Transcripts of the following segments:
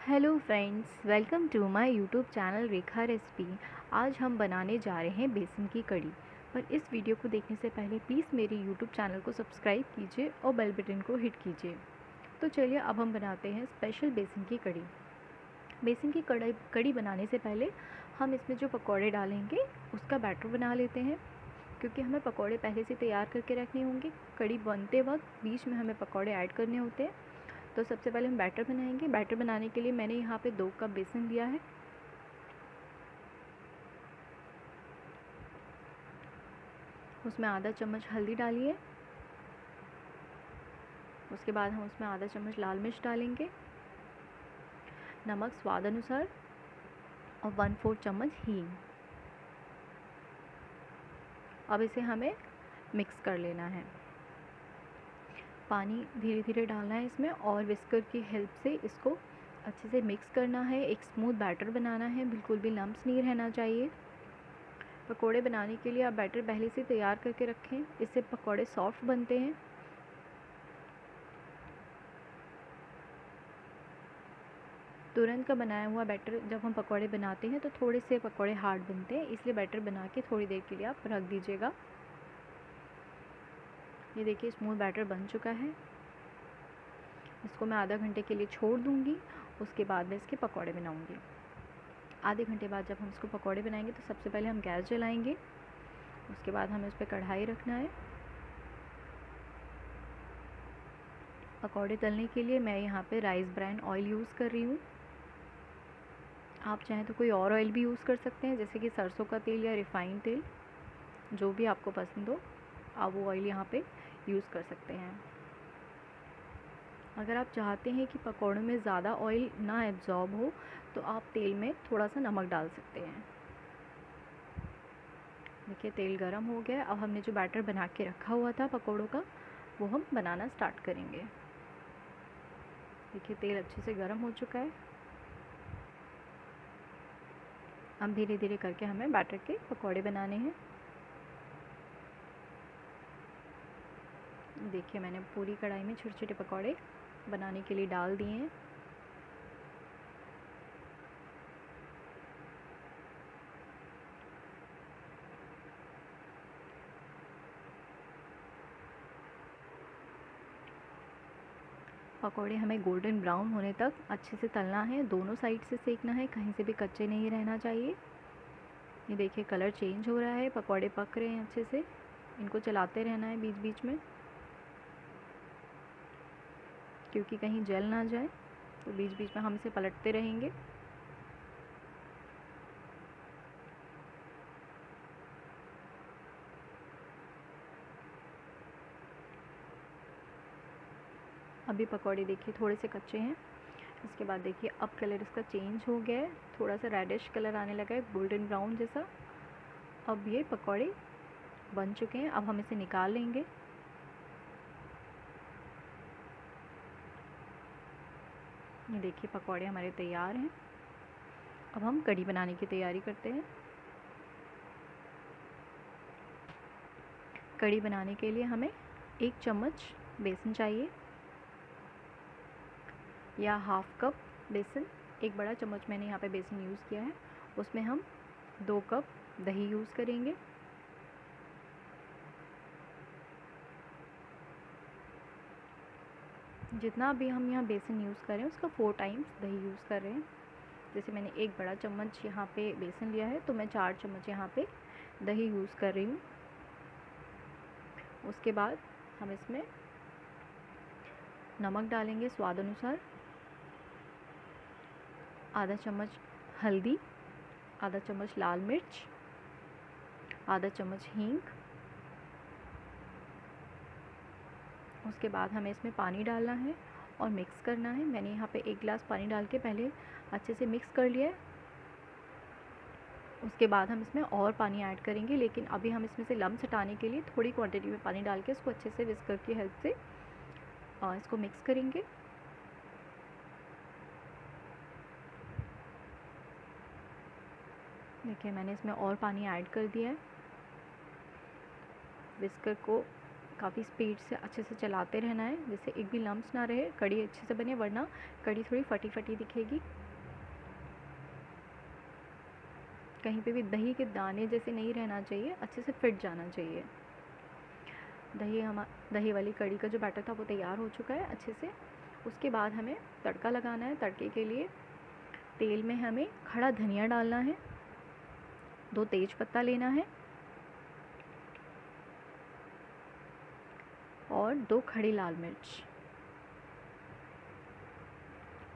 Hello friends, welcome to my YouTube channel Rekha recipe. आज हम बनाने जा रहे हैं बेसन की कड़ी। पर इस वीडियो को देखने से पहले प्लीज़ मेरे यूट्यूब चैनल को सब्सक्राइब कीजिए और बेल बटन को हिट कीजिए। तो चलिए अब हम बनाते हैं स्पेशल बेसन की कड़ी। बेसन की कड़ी बनाने से पहले हम इसमें जो पकौड़े डालेंगे उसका बैटर बना लेते हैं, क्योंकि हमें पकौड़े पहले से तैयार करके रखने होंगे। कड़ी बनते वक्त बीच में हमें पकौड़े ऐड करने होते हैं। तो सबसे पहले हम बैटर बनाएंगे। बैटर बनाने के लिए मैंने यहाँ पे 2 कप बेसन लिया है। उसमें आधा चम्मच हल्दी डालिए। उसके बाद हम उसमें आधा चम्मच लाल मिर्च डालेंगे, नमक स्वाद अनुसार और 1/4 चम्मच हींग। अब इसे हमें मिक्स कर लेना है। पानी धीरे धीरे डालना है इसमें और विस्कर की हेल्प से इसको अच्छे से मिक्स करना है। एक स्मूथ बैटर बनाना है, बिल्कुल भी लम्प्स नहीं रहना चाहिए। पकोड़े बनाने के लिए आप बैटर पहले से तैयार करके रखें, इससे पकोड़े सॉफ्ट बनते हैं। तुरंत का बनाया हुआ बैटर जब हम पकोड़े बनाते हैं तो थोड़े से पकोड़े हार्ड बनते हैं, इसलिए बैटर बना के थोड़ी देर के लिए आप रख दीजिएगा। ये देखिए स्मूथ बैटर बन चुका है। इसको मैं आधा घंटे के लिए छोड़ दूँगी, उसके बाद मैं इसके पकोड़े बनाऊँगी। आधे घंटे बाद जब हम इसको पकोड़े बनाएंगे तो सबसे पहले हम गैस जलाएंगे। उसके बाद हमें उस पर कढ़ाई रखना है। पकोड़े तलने के लिए मैं यहाँ पे राइस ब्रान ऑयल यूज़ कर रही हूँ। आप चाहें तो कोई और ऑयल भी यूज़ कर सकते हैं, जैसे कि सरसों का तेल या रिफ़ाइंड तेल, जो भी आपको पसंद हो आप वो ऑयल यहाँ पे यूज़ कर सकते हैं। अगर आप चाहते हैं कि पकौड़ों में ज़्यादा ऑयल ना एब्जॉर्ब हो तो आप तेल में थोड़ा सा नमक डाल सकते हैं। देखिए तेल गरम हो गया। अब हमने जो बैटर बना के रखा हुआ था पकौड़ों का, वो हम बनाना स्टार्ट करेंगे। देखिए तेल अच्छे से गरम हो चुका है। अब धीरे धीरे करके हमें बैटर के पकौड़े बनाने हैं। देखिए मैंने पूरी कढ़ाई में छोटे छोटे पकौड़े बनाने के लिए डाल दिए हैं। पकौड़े हमें गोल्डन ब्राउन होने तक अच्छे से तलना है, दोनों साइड से सेकना है, कहीं से भी कच्चे नहीं रहना चाहिए। ये देखिए कलर चेंज हो रहा है, पकौड़े पक रहे हैं अच्छे से। इनको चलाते रहना है बीच बीच में, क्योंकि कहीं जल ना जाए, तो बीच बीच में हम इसे पलटते रहेंगे। अभी पकौड़े देखिए थोड़े से कच्चे हैं। इसके बाद देखिए अब कलर इसका चेंज हो गया है, थोड़ा सा रेडिश कलर आने लगा है, गोल्डन ब्राउन जैसा। अब ये पकौड़े बन चुके हैं, अब हम इसे निकाल लेंगे। ये देखिए पकौड़े हमारे तैयार हैं। अब हम कड़ी बनाने की तैयारी करते हैं। कड़ी बनाने के लिए हमें 1 चम्मच बेसन चाहिए या हाफ कप बेसन। एक बड़ा चम्मच मैंने यहाँ पे बेसन यूज़ किया है। उसमें हम 2 कप दही यूज़ करेंगे। जितना भी हम यहाँ बेसन यूज़ कर रहे हैं उसका 4 टाइम्स दही यूज़ कर रहे हैं। जैसे मैंने एक बड़ा चम्मच यहाँ पे बेसन लिया है तो मैं 4 चम्मच यहाँ पे दही यूज़ कर रही हूँ। उसके बाद हम इसमें नमक डालेंगे स्वाद अनुसार, आधा चम्मच हल्दी, आधा चम्मच लाल मिर्च, आधा चम्मच हींग। उसके बाद हमें इसमें पानी डालना है और मिक्स करना है। मैंने यहाँ पे 1 गिलास पानी डाल के पहले अच्छे से मिक्स कर लिया है। उसके बाद हम इसमें और पानी ऐड करेंगे, लेकिन अभी हम इसमें से लम्स हटाने के लिए थोड़ी क्वांटिटी में पानी डाल के इसको अच्छे से विस्कर की हेल्प से इसको मिक्स करेंगे। देखिए मैंने इसमें और पानी ऐड कर दिया है। विस्कर को काफ़ी स्पीड से अच्छे से चलाते रहना है, जिससे एक भी लम्स ना रहे, कड़ी अच्छे से बने, वरना कड़ी थोड़ी फटी फटी दिखेगी। कहीं पे भी दही के दाने जैसे नहीं रहना चाहिए, अच्छे से फिट जाना चाहिए। दही वाली कड़ी का जो बैटर था वो तैयार हो चुका है अच्छे से। उसके बाद हमें तड़का लगाना है। तड़के के लिए तेल में हमें खड़ा धनिया डालना है, 2 तेज पत्ता लेना है और 2 खड़ी लाल मिर्च।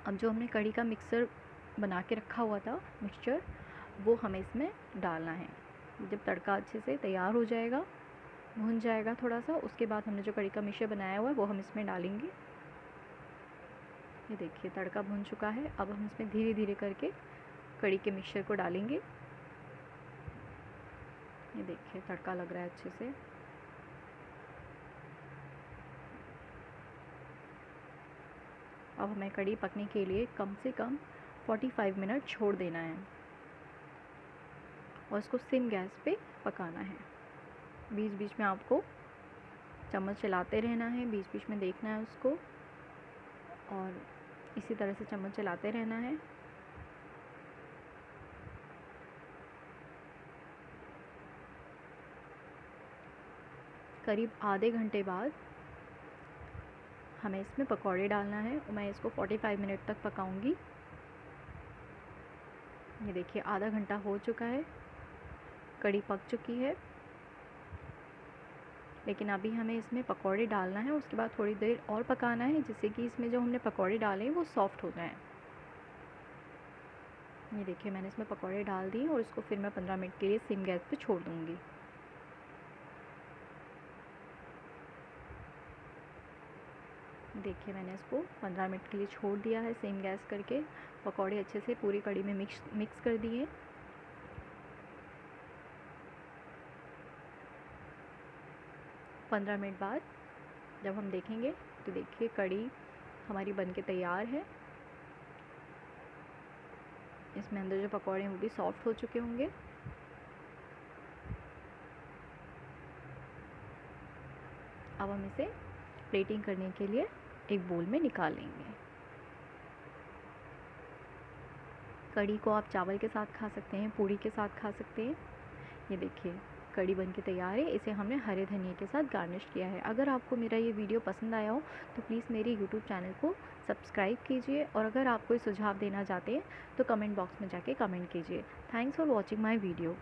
अब जो हमने कड़ी का मिक्सर बना के रखा हुआ था मिक्सचर, वो हमें इसमें डालना है। जब तड़का अच्छे से तैयार हो जाएगा, भुन जाएगा थोड़ा सा, उसके बाद हमने जो कड़ी का मिक्सचर बनाया हुआ है वो हम इसमें डालेंगे। ये देखिए तड़का भुन चुका है। अब हम इसमें धीरे धीरे करके कड़ी के मिक्सचर को डालेंगे। ये देखिए तड़का लग रहा है अच्छे से। अब हमें कड़ी पकने के लिए कम से कम 45 मिनट छोड़ देना है और इसको सिम गैस पे पकाना है। बीच बीच में आपको चम्मच चलाते रहना है, बीच बीच में देखना है उसको, और इसी तरह से चम्मच चलाते रहना है। करीब आधे घंटे बाद हमें इसमें पकौड़े डालना है और मैं इसको 45 मिनट तक पकाऊंगी। ये देखिए आधा घंटा हो चुका है, कड़ी पक चुकी है, लेकिन अभी हमें इसमें पकौड़े डालना है। उसके बाद थोड़ी देर और पकाना है, जिससे कि इसमें जो हमने पकौड़े डाले हैं वो सॉफ़्ट हो जाएं। ये देखिए मैंने इसमें पकौड़े डाल दिए और इसको फिर मैं 15 मिनट के लिए सिम गैस पे छोड़ दूँगी। देखिए मैंने इसको 15 मिनट के लिए छोड़ दिया है सेम गैस करके। पकौड़े अच्छे से पूरी कड़ी में मिक्स कर दिए। पंद्रह मिनट बाद जब हम देखेंगे तो देखिए कड़ी हमारी बनके तैयार है। इसमें अंदर जो पकौड़े हैं वो भी सॉफ्ट हो चुके होंगे। अब हम इसे प्लेटिंग करने के लिए एक बोल में निकाल लेंगे। कड़ी को आप चावल के साथ खा सकते हैं, पूड़ी के साथ खा सकते हैं। ये देखिए कड़ी बनके तैयार है। इसे हमने हरे धनिया के साथ गार्निश किया है। अगर आपको मेरा ये वीडियो पसंद आया हो तो प्लीज़ मेरे यूट्यूब चैनल को सब्सक्राइब कीजिए, और अगर आप कोई सुझाव देना चाहते हैं तो कमेंट बॉक्स में जाके कमेंट कीजिए। Thanks for watching my video.